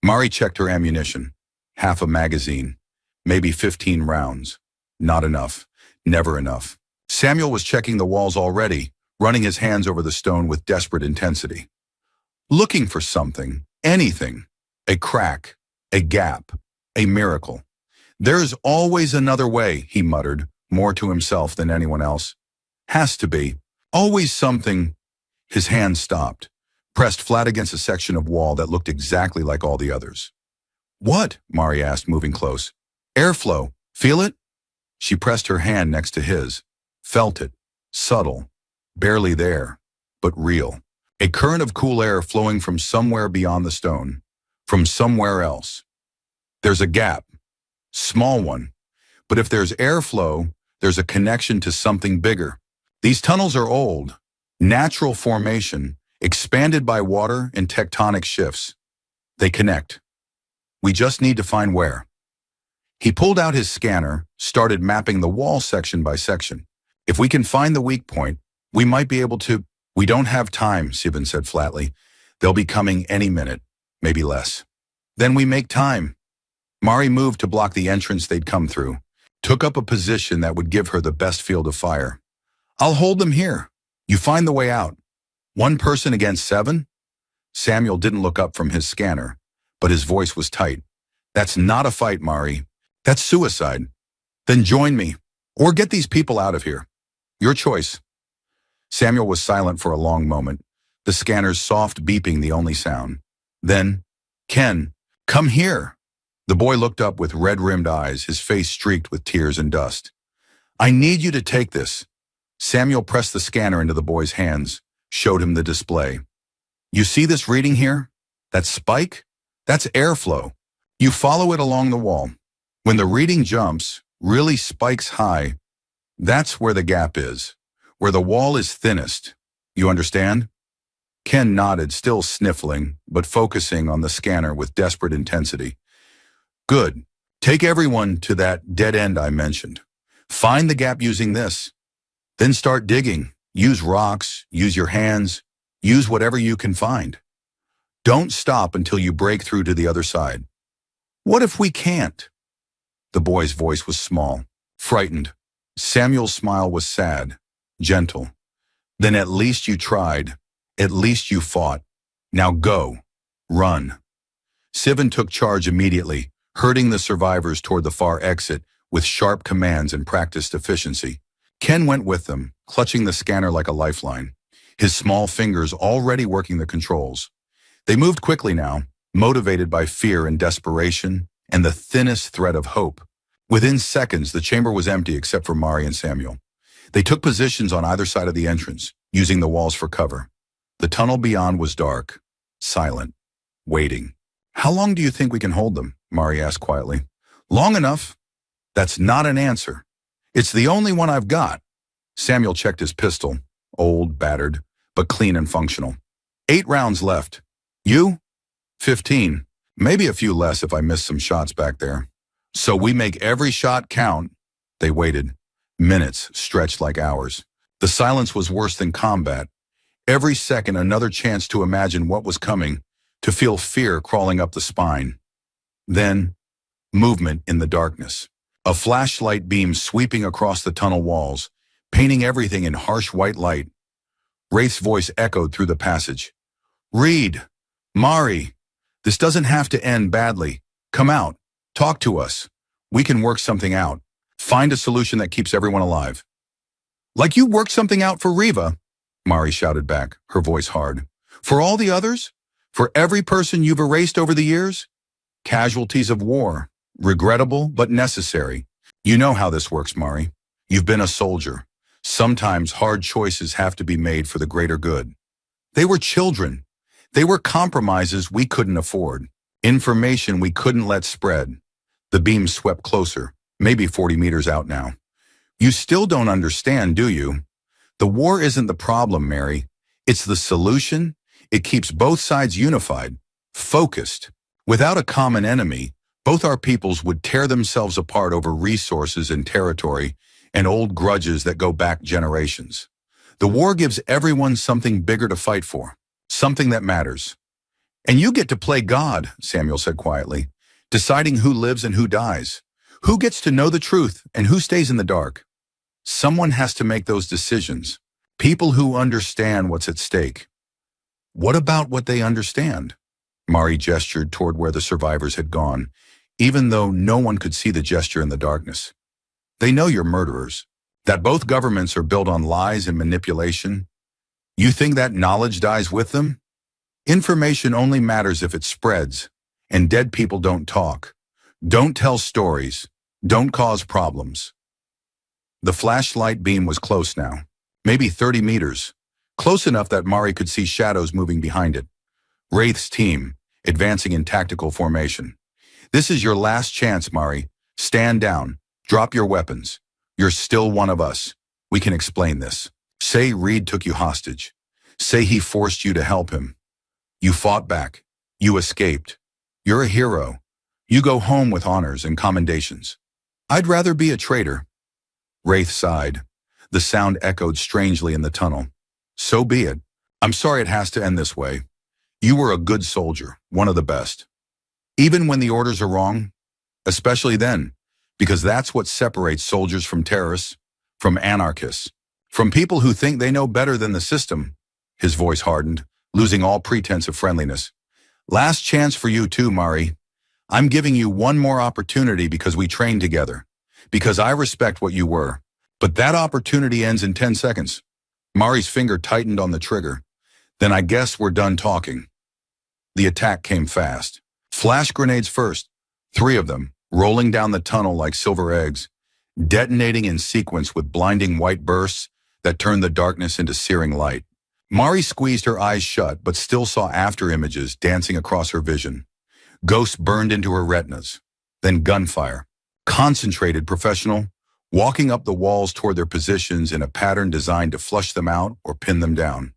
Mari checked her ammunition. Half a magazine, maybe 15 rounds. Not enough. Never enough. Samuel was checking the walls already, running his hands over the stone with desperate intensity. Looking for something, anything. A crack, a gap, a miracle. "There's always another way," he muttered, more to himself than anyone else. "Has to be. Always something." His hand stopped, pressed flat against a section of wall that looked exactly like all the others. "What?" Mari asked, moving close. "Airflow. Feel it?" She pressed her hand next to his. Felt it. Subtle. Barely there. But real. A current of cool air flowing from somewhere beyond the stone. From somewhere else. There's a gap. Small one. But if there's airflow, there's a connection to something bigger. These tunnels are old. Natural formation, expanded by water and tectonic shifts. They connect. We just need to find where. He pulled out his scanner, started mapping the wall section by section. "If we can find the weak point, we might be able to..." "We don't have time," Sivan said flatly. "They'll be coming any minute, maybe less." "Then we make time." Mari moved to block the entrance they'd come through, took up a position that would give her the best field of fire. "I'll hold them here. You find the way out." "1 person against 7? Samuel didn't look up from his scanner, but his voice was tight. "That's not a fight, Mari. That's suicide. Then join me, or get these people out of here. Your choice." Samuel was silent for a long moment, the scanner's soft beeping the only sound. Then, "Ken, come here." The boy looked up with red-rimmed eyes, his face streaked with tears and dust. "I need you to take this." Samuel pressed the scanner into the boy's hands, showed him the display. "You see this reading here? That spike? That's airflow. You follow it along the wall. When the reading jumps, really spikes high, that's where the gap is, where the wall is thinnest. You understand?" Ken nodded, still sniffling, but focusing on the scanner with desperate intensity. "Good. Take everyone to that dead end I mentioned. Find the gap using this. Then start digging. Use rocks, use your hands, use whatever you can find. Don't stop until you break through to the other side." "What if we can't?" The boy's voice was small, frightened. Samuel's smile was sad, gentle. Then at least you tried. At least you fought. Now go. Run. Sivan took charge immediately, herding the survivors toward the far exit with sharp commands and practiced efficiency. Ken went with them, clutching the scanner like a lifeline, his small fingers already working the controls. They moved quickly now, motivated by fear and desperation and the thinnest thread of hope. Within seconds, the chamber was empty except for Mari and Samuel. They took positions on either side of the entrance, using the walls for cover. The tunnel beyond was dark, silent, waiting. "How long do you think we can hold them?" Mari asked quietly. "Long enough." "That's not an answer. It's the only one I've got." Samuel checked his pistol, old, battered, but clean and functional. 8 rounds left. "You?" 15. Maybe a few less if I missed some shots back there. "So we make every shot count." They waited. Minutes stretched like hours. The silence was worse than combat. Every second another chance to imagine what was coming, to feel fear crawling up the spine. Then, movement in the darkness. A flashlight beam sweeping across the tunnel walls, painting everything in harsh white light. Wraith's voice echoed through the passage. "Reed! Mari! This doesn't have to end badly. Come out. Talk to us. We can work something out. Find a solution that keeps everyone alive." "Like you worked something out for Riva," Mari shouted back, her voice hard. "For all the others? For every person you've erased over the years? Casualties of war. Regrettable, but necessary. You know how this works, Mari. You've been a soldier. Sometimes hard choices have to be made for the greater good. They were children. They were compromises we couldn't afford. Information we couldn't let spread." The beam swept closer, maybe 40 meters out now. "You still don't understand, do you? The war isn't the problem, Mary. It's the solution. It keeps both sides unified, focused. Without a common enemy, both our peoples would tear themselves apart over resources and territory and old grudges that go back generations. The war gives everyone something bigger to fight for, something that matters." "And you get to play God," Samuel said quietly, "deciding who lives and who dies, who gets to know the truth and who stays in the dark. Someone has to make those decisions. People who understand what's at stake." "What about what they understand?" Mari gestured toward where the survivors had gone, even though no one could see the gesture in the darkness. "They know you're murderers, that both governments are built on lies and manipulation. You think that knowledge dies with them? Information only matters if it spreads, and dead people don't talk, don't tell stories, don't cause problems." The flashlight beam was close now, maybe 30 meters, close enough that Mari could see shadows moving behind it. Wraith's team, advancing in tactical formation. "This is your last chance, Mari. Stand down. Drop your weapons. You're still one of us. We can explain this. Say Reed took you hostage. Say he forced you to help him. You fought back. You escaped. You're a hero. You go home with honors and commendations. I'd rather be a traitor." Wraith sighed. The sound echoed strangely in the tunnel. "So be it. I'm sorry it has to end this way. You were a good soldier, one of the best. Even when the orders are wrong, especially then, because that's what separates soldiers from terrorists, from anarchists, from people who think they know better than the system." His voice hardened, losing all pretense of friendliness. "Last chance for you too, Mari. I'm giving you one more opportunity because we trained together, because I respect what you were. But that opportunity ends in 10 seconds. Mari's finger tightened on the trigger. "Then I guess we're done talking." The attack came fast. Flash grenades first, 3 of them, rolling down the tunnel like silver eggs, detonating in sequence with blinding white bursts that turned the darkness into searing light. Mari squeezed her eyes shut but still saw after images dancing across her vision. Ghosts burned into her retinas. Then gunfire. Concentrated, professional, walking up the walls toward their positions in a pattern designed to flush them out or pin them down.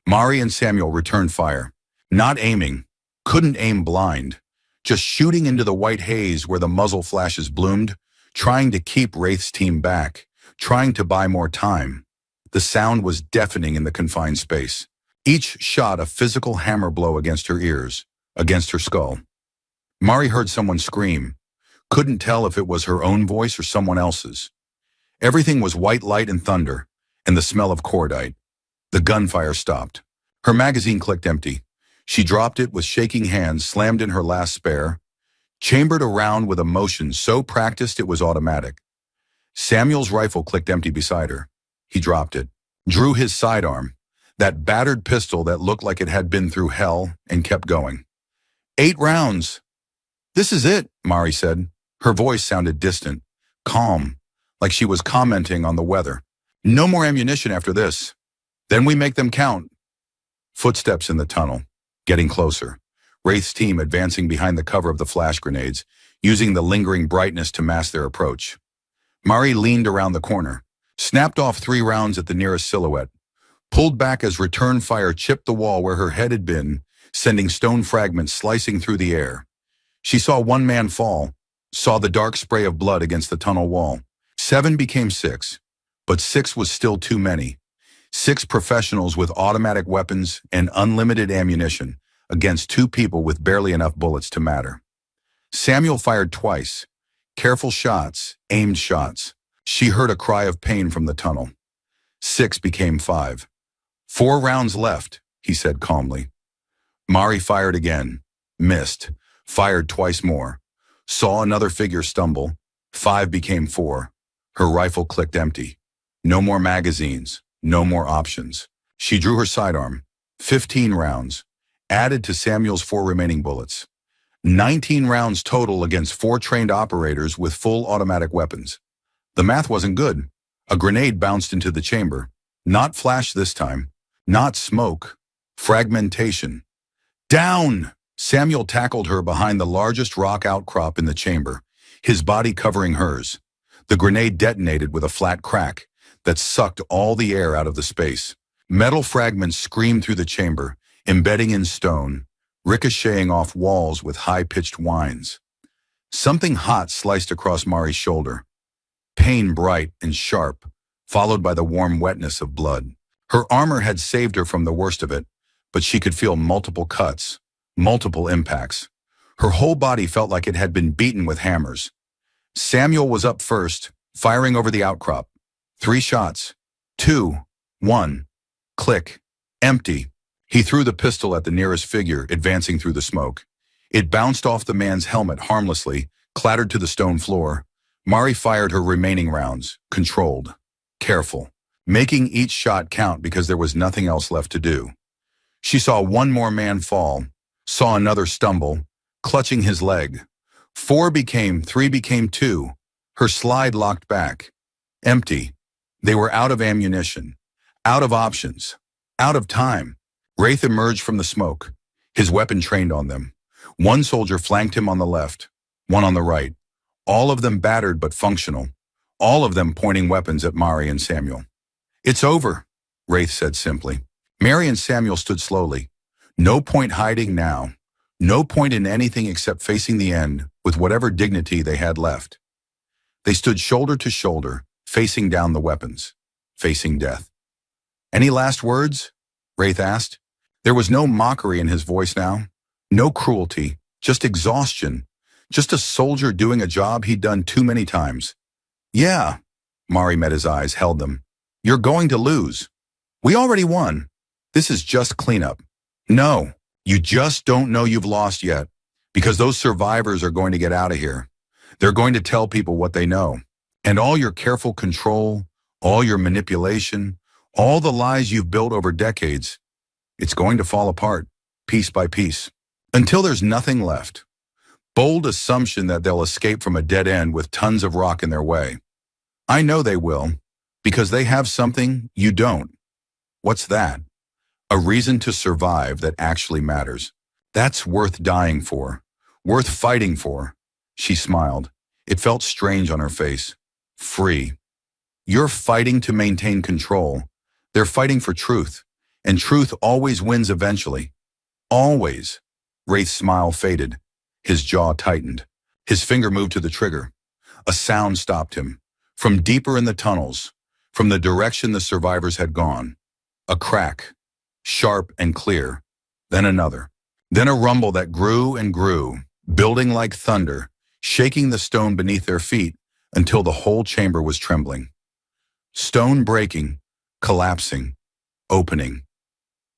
Mari and Samuel returned fire. Not aiming, couldn't aim blind, just shooting into the white haze where the muzzle flashes bloomed, trying to keep Wraith's team back, trying to buy more time. The sound was deafening in the confined space. Each shot a physical hammer blow against her ears, against her skull. Mari heard someone scream. Couldn't tell if it was her own voice or someone else's. Everything was white light and thunder, and the smell of cordite. The gunfire stopped. Her magazine clicked empty. She dropped it with shaking hands, slammed in her last spare, chambered around with a motion so practiced it was automatic. Samuel's rifle clicked empty beside her. He dropped it, drew his sidearm, that battered pistol that looked like it had been through hell, and kept going. 8 rounds. This is it, Mari said. Her voice sounded distant, calm, like she was commenting on the weather. No more ammunition after this. Then we make them count. Footsteps in the tunnel, getting closer. Wraith's team advancing behind the cover of the flash grenades, using the lingering brightness to mask their approach. Mari leaned around the corner, snapped off 3 rounds at the nearest silhouette, pulled back as return fire chipped the wall where her head had been, sending stone fragments slicing through the air. She saw one man fall, saw the dark spray of blood against the tunnel wall. 7 became 6, but 6 was still too many. 6 professionals with automatic weapons and unlimited ammunition against 2 people with barely enough bullets to matter. Samuel fired twice. Careful shots, aimed shots. She heard a cry of pain from the tunnel. 6 became 5. 4 rounds left, he said calmly. Mari fired again, missed, fired twice more. Saw another figure stumble. 5 became 4. Her rifle clicked empty. No more magazines, no more options. She drew her sidearm. 15 rounds, added to Samuel's 4 remaining bullets. 19 rounds total against 4 trained operators with full automatic weapons. The math wasn't good. A grenade bounced into the chamber. Not flash this time. Not smoke. Fragmentation. Down! Samuel tackled her behind the largest rock outcrop in the chamber, his body covering hers. The grenade detonated with a flat crack that sucked all the air out of the space. Metal fragments screamed through the chamber, embedding in stone, ricocheting off walls with high-pitched whines. Something hot sliced across Mari's shoulder. Pain bright and sharp, followed by the warm wetness of blood. Her armor had saved her from the worst of it, but she could feel multiple cuts, multiple impacts. Her whole body felt like it had been beaten with hammers. Samuel was up first, firing over the outcrop. 3 shots. 2. 1. Click. Empty. He threw the pistol at the nearest figure, advancing through the smoke. It bounced off the man's helmet harmlessly, clattered to the stone floor. Mari fired her remaining rounds, controlled, careful, making each shot count because there was nothing else left to do. She saw one more man fall, saw another stumble, clutching his leg. 4 became 3 became 2. Her slide locked back. Empty. They were out of ammunition, out of options, out of time. Wraith emerged from the smoke, his weapon trained on them. One soldier flanked him on the left, one on the right. All of them battered but functional, all of them pointing weapons at Mari and Samuel. It's over, Wraith said simply. Mari and Samuel stood slowly. No point hiding now. No point in anything except facing the end with whatever dignity they had left. They stood shoulder to shoulder, facing down the weapons, facing death. Any last words? Wraith asked. There was no mockery in his voice now, no cruelty, just exhaustion, just a soldier doing a job he'd done too many times. Yeah, Mari met his eyes, held them. You're going to lose. We already won. This is just cleanup. No, you just don't know you've lost yet, because those survivors are going to get out of here. They're going to tell people what they know. And all your careful control, all your manipulation, all the lies you've built over decades, it's going to fall apart, piece by piece, until there's nothing left. Bold assumption that they'll escape from a dead end with tons of rock in their way. I know they will, because they have something you don't. What's that? A reason to survive that actually matters. That's worth dying for, worth fighting for. She smiled. It felt strange on her face. Free. You're fighting to maintain control. They're fighting for truth, and truth always wins eventually. Always. Wraith's smile faded. His jaw tightened. His finger moved to the trigger. A sound stopped him. From deeper in the tunnels, from the direction the survivors had gone. A crack, sharp and clear. Then another. Then a rumble that grew and grew, building like thunder, shaking the stone beneath their feet until the whole chamber was trembling. Stone breaking, collapsing, opening.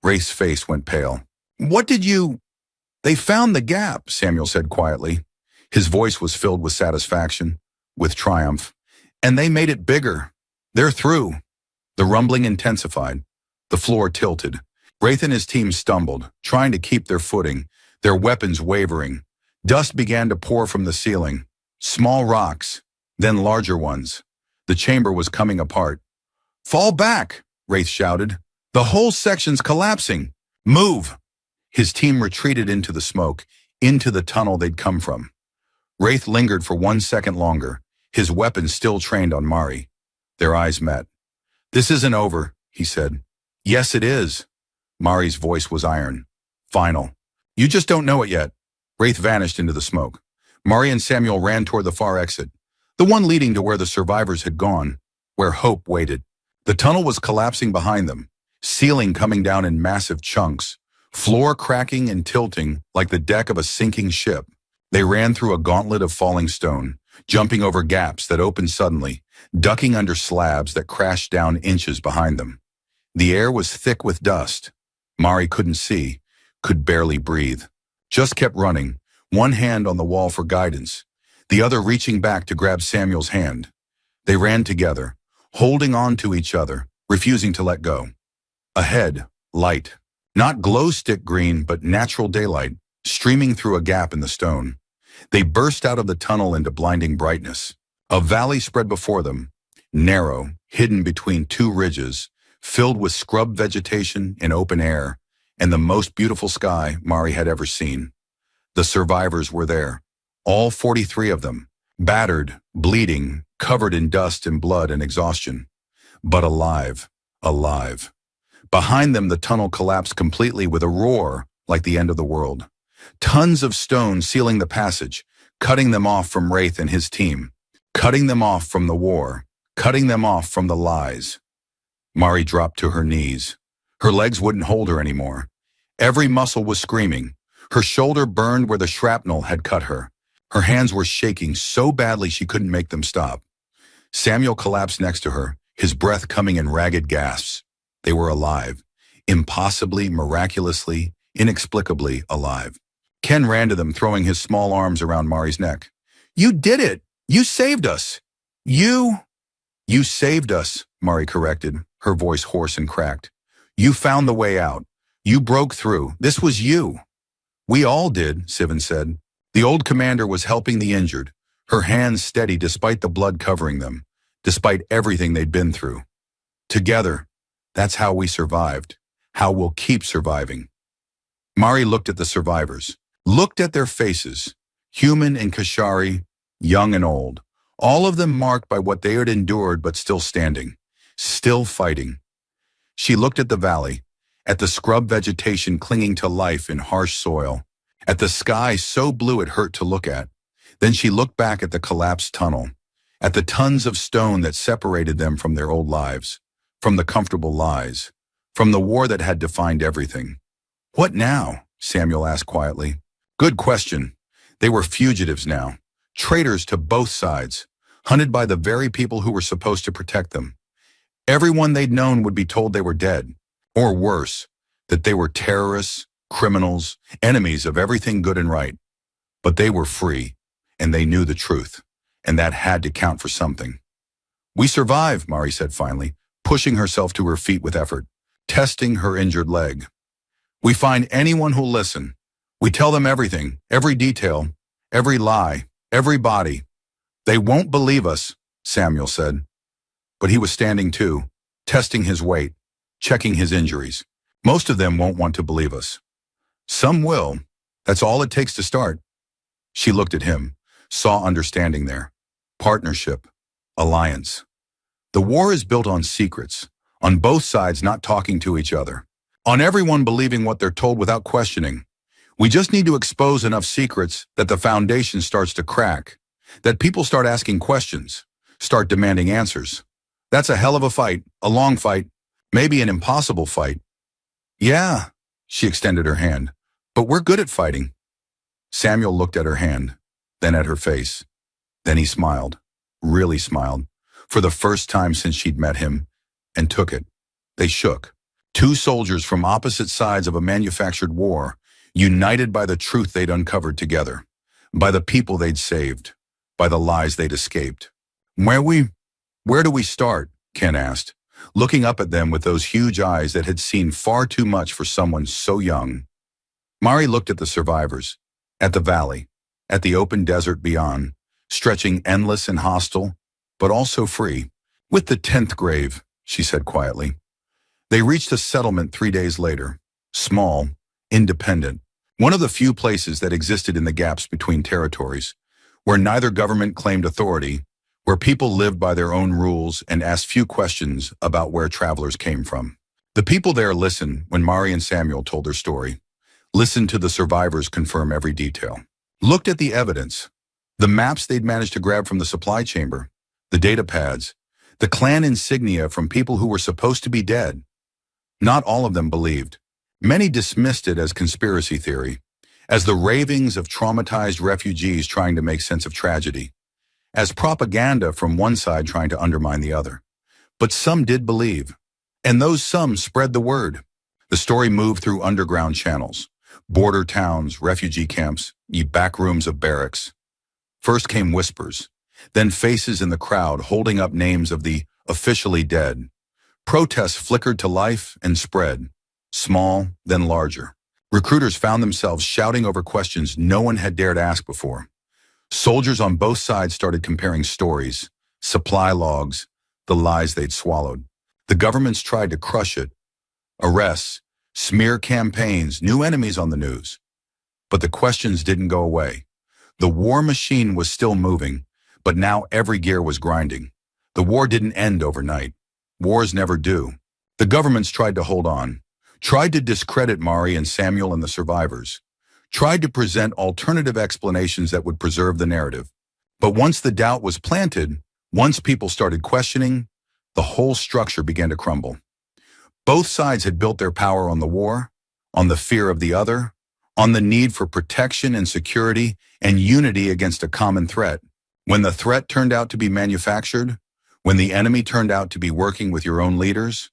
Wraith's face went pale. What did you... They found the gap, Samuel said quietly. His voice was filled with satisfaction, with triumph. And they made it bigger. They're through. The rumbling intensified. The floor tilted. Wraith and his team stumbled, trying to keep their footing, their weapons wavering. Dust began to pour from the ceiling. Small rocks, then larger ones. The chamber was coming apart. Fall back, Wraith shouted. The whole section's collapsing. Move! His team retreated into the smoke, into the tunnel they'd come from. Wraith lingered for 1 second longer, his weapon still trained on Mari. Their eyes met. This isn't over, he said. Yes, it is. Mari's voice was iron. Final. You just don't know it yet. Wraith vanished into the smoke. Mari and Samuel ran toward the far exit, the one leading to where the survivors had gone, where hope waited. The tunnel was collapsing behind them, ceiling coming down in massive chunks, floor cracking and tilting like the deck of a sinking ship. They ran through a gauntlet of falling stone, jumping over gaps that opened suddenly, ducking under slabs that crashed down inches behind them. The air was thick with dust. Mari couldn't see, could barely breathe. Just kept running, one hand on the wall for guidance, the other reaching back to grab Samuel's hand. They ran together, holding on to each other, refusing to let go. Ahead, light. Not glow stick green, but natural daylight, streaming through a gap in the stone. They burst out of the tunnel into blinding brightness. A valley spread before them, narrow, hidden between two ridges, filled with scrub vegetation and open air, and the most beautiful sky Mari had ever seen. The survivors were there, all 43 of them, battered, bleeding, covered in dust and blood and exhaustion, but alive, alive. Behind them, the tunnel collapsed completely with a roar like the end of the world. Tons of stone sealing the passage, cutting them off from Wraith and his team, cutting them off from the war, cutting them off from the lies. Mari dropped to her knees. Her legs wouldn't hold her anymore. Every muscle was screaming. Her shoulder burned where the shrapnel had cut her. Her hands were shaking so badly she couldn't make them stop. Samuel collapsed next to her, his breath coming in ragged gasps. They were alive, impossibly, miraculously, inexplicably alive. Ken ran to them, throwing his small arms around Mari's neck. You did it! You saved us! You saved us, Mari corrected, her voice hoarse and cracked. You found the way out. You broke through. This was you. We all did, Sivan said. The old commander was helping the injured, her hands steady despite the blood covering them, despite everything they'd been through. Together, that's how we survived, how we'll keep surviving. Mari looked at the survivors, looked at their faces, human and Kashari, young and old, all of them marked by what they had endured but still standing, still fighting. She looked at the valley, at the scrub vegetation clinging to life in harsh soil, at the sky so blue it hurt to look at. Then she looked back at the collapsed tunnel, at the tons of stone that separated them from their old lives, from the comfortable lies, from the war that had defined everything. What now? Samuel asked quietly. Good question. They were fugitives now, traitors to both sides, hunted by the very people who were supposed to protect them. Everyone they'd known would be told they were dead, or worse, that they were terrorists, criminals, enemies of everything good and right. But they were free, and they knew the truth, and that had to count for something. We survive, Mari said finally, pushing herself to her feet with effort, testing her injured leg. We find anyone who'll listen. We tell them everything, every detail, every lie, every body. They won't believe us, Samuel said. But he was standing too, testing his weight, checking his injuries. Most of them won't want to believe us. Some will. That's all it takes to start. She looked at him, saw understanding there. Partnership, alliance. The war is built on secrets, on both sides not talking to each other, on everyone believing what they're told without questioning. We just need to expose enough secrets that the foundation starts to crack, that people start asking questions, start demanding answers. That's a hell of a fight, a long fight, maybe an impossible fight. Yeah, she extended her hand, but we're good at fighting. Samuel looked at her hand. then at her face. Then he smiled, really smiled, for the first time since she'd met him, and took it. They shook. Two soldiers from opposite sides of a manufactured war, united by the truth they'd uncovered together, by the people they'd saved, by the lies they'd escaped. Where do we start? Ken asked, looking up at them with those huge eyes that had seen far too much for someone so young. Mari looked at the survivors, at the valley, at the open desert beyond, stretching endless and hostile, but also free. With the 10th grave, she said quietly. They reached a settlement 3 days later, small, independent, one of the few places that existed in the gaps between territories, where neither government claimed authority, where people lived by their own rules and asked few questions about where travelers came from. The people there listened when Mari and Samuel told their story, listened to the survivors confirm every detail, looked at the evidence, the maps they'd managed to grab from the supply chamber, the data pads, the clan insignia from people who were supposed to be dead. Not all of them believed. Many dismissed it as conspiracy theory, as the ravings of traumatized refugees trying to make sense of tragedy, as propaganda from one side trying to undermine the other. But some did believe, and those some spread the word. The story moved through underground channels, border towns, refugee camps, back rooms of barracks. First came whispers, then faces in the crowd holding up names of the officially dead. Protests flickered to life and spread, small, then larger. Recruiters found themselves shouting over questions no one had dared ask before. Soldiers on both sides started comparing stories, supply logs, the lies they'd swallowed. The governments tried to crush it. Arrests, smear campaigns, new enemies on the news. But the questions didn't go away. The war machine was still moving, but now every gear was grinding. The war didn't end overnight. Wars never do. The governments tried to hold on, tried to discredit Mari and Samuel and the survivors, tried to present alternative explanations that would preserve the narrative. But once the doubt was planted, once people started questioning, the whole structure began to crumble. Both sides had built their power on the war, on the fear of the other, on the need for protection and security and unity against a common threat. When the threat turned out to be manufactured, when the enemy turned out to be working with your own leaders,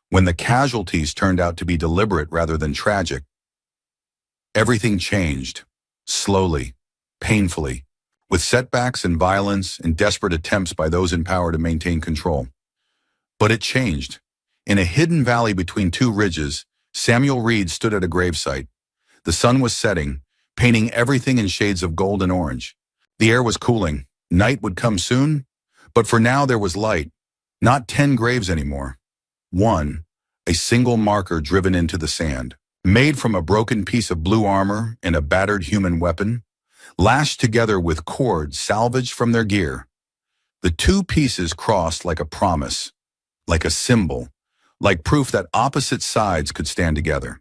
when the casualties turned out to be deliberate rather than tragic, everything changed, slowly, painfully, with setbacks and violence and desperate attempts by those in power to maintain control. But it changed. In a hidden valley between two ridges, Samuel Reed stood at a gravesite. The sun was setting, painting everything in shades of gold and orange. The air was cooling. Night would come soon, but for now there was light. Not 10 graves anymore. One, a single marker driven into the sand, made from a broken piece of blue armor and a battered human weapon, lashed together with cords salvaged from their gear. The two pieces crossed like a promise, like a symbol, like proof that opposite sides could stand together.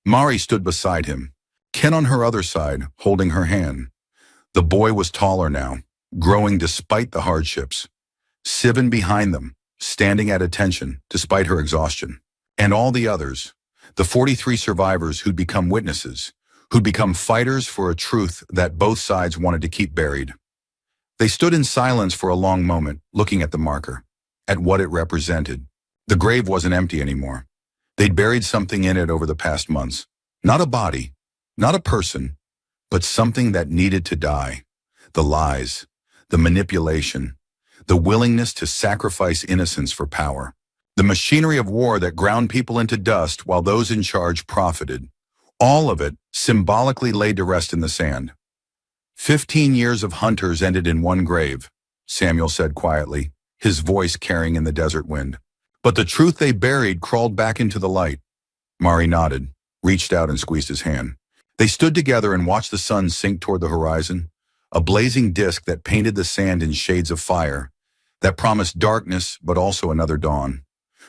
Mari stood beside him, Ken on her other side, holding her hand. The boy was taller now, growing despite the hardships. Sivan behind them, standing at attention despite her exhaustion. And all the others, the 43 survivors who'd become witnesses, who'd become fighters for a truth that both sides wanted to keep buried. They stood in silence for a long moment, looking at the marker, at what it represented. The grave wasn't empty anymore. They'd buried something in it over the past months. Not a body, not a person, but something that needed to die. The lies, the manipulation, the willingness to sacrifice innocence for power. The machinery of war that ground people into dust while those in charge profited. All of it symbolically laid to rest in the sand. 15 years of hunters ended in one grave, Samuel said quietly, his voice carrying in the desert wind. But the truth they buried crawled back into the light. Mari nodded, reached out and squeezed his hand. They stood together and watched the sun sink toward the horizon, a blazing disk that painted the sand in shades of fire, that promised darkness but also another dawn.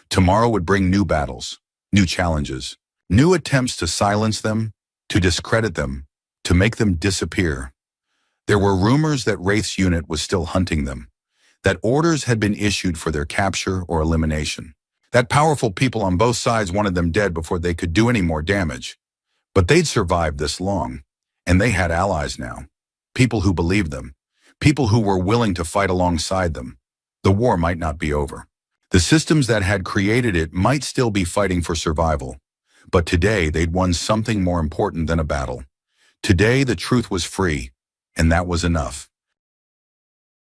Tomorrow would bring new battles, new challenges, new attempts to silence them, to discredit them, to make them disappear. There were rumors that Wraith's unit was still hunting them, that orders had been issued for their capture or elimination, that powerful people on both sides wanted them dead before they could do any more damage. But they'd survived this long, and they had allies now. people who believed them, people who were willing to fight alongside them. The war might not be over. The systems that had created it might still be fighting for survival. But today they'd won something more important than a battle. Today the truth was free, and that was enough.